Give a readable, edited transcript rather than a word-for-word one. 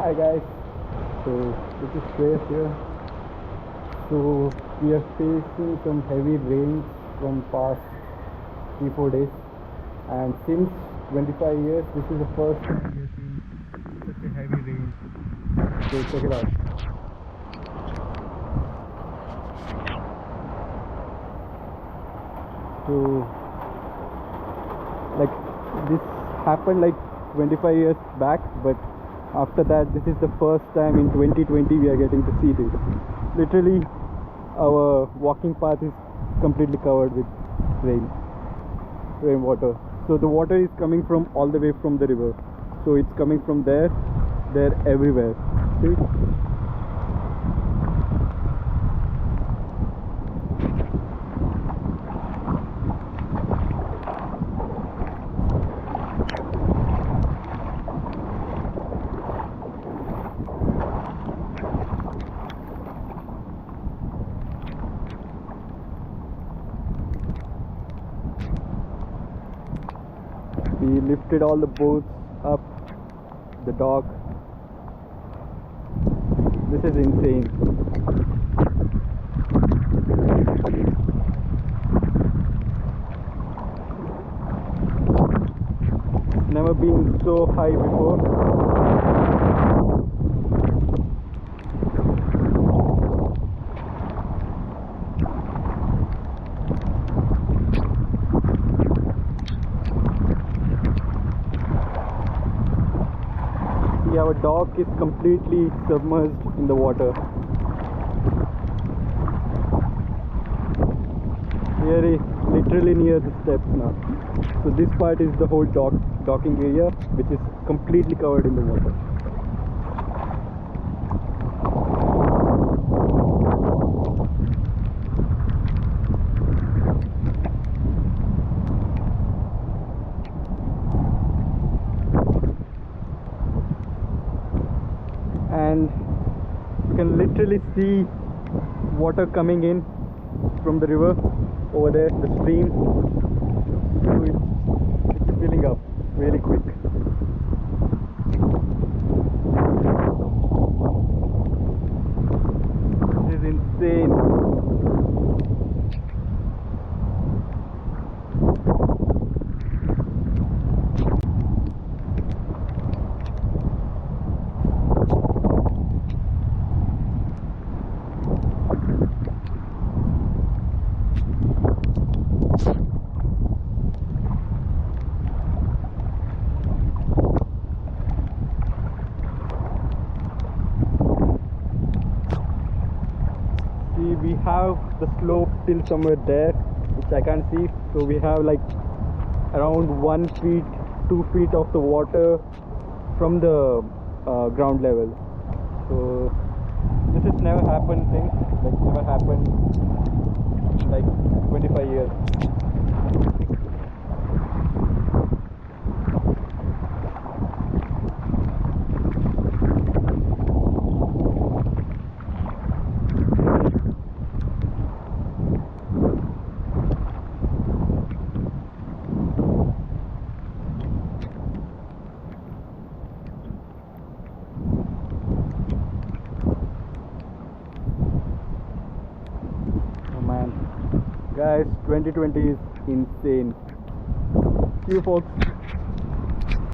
Hi guys, so this is Shreyas here. So we are facing some heavy rains from past 3-4 days, and since 25 years this is the first time we are seeing such a heavy rain. So check it out. So like this happened like 25 years back, but after that this is the first time in 2020 we are getting to see this. Literally our walking path is completely covered with rainwater. So the water is coming from all the way from the river, so it's coming from there everywhere. See? We lifted all the boats up the dock. This is insane. It's never been so high before. Our dock is completely submerged in the water. We are literally near the steps now. So this part is the whole docking area, which is completely covered in the water. And you can literally see water coming in from the river over there, the stream. So it's filling up really quick. This is insane. We have the slope till somewhere there, which I can't see. So we have like around 1 feet, 2 feet of the water from the ground level. So this has never happened since, like never happened in like 25 years. Guys, 2020 is insane. See you folks.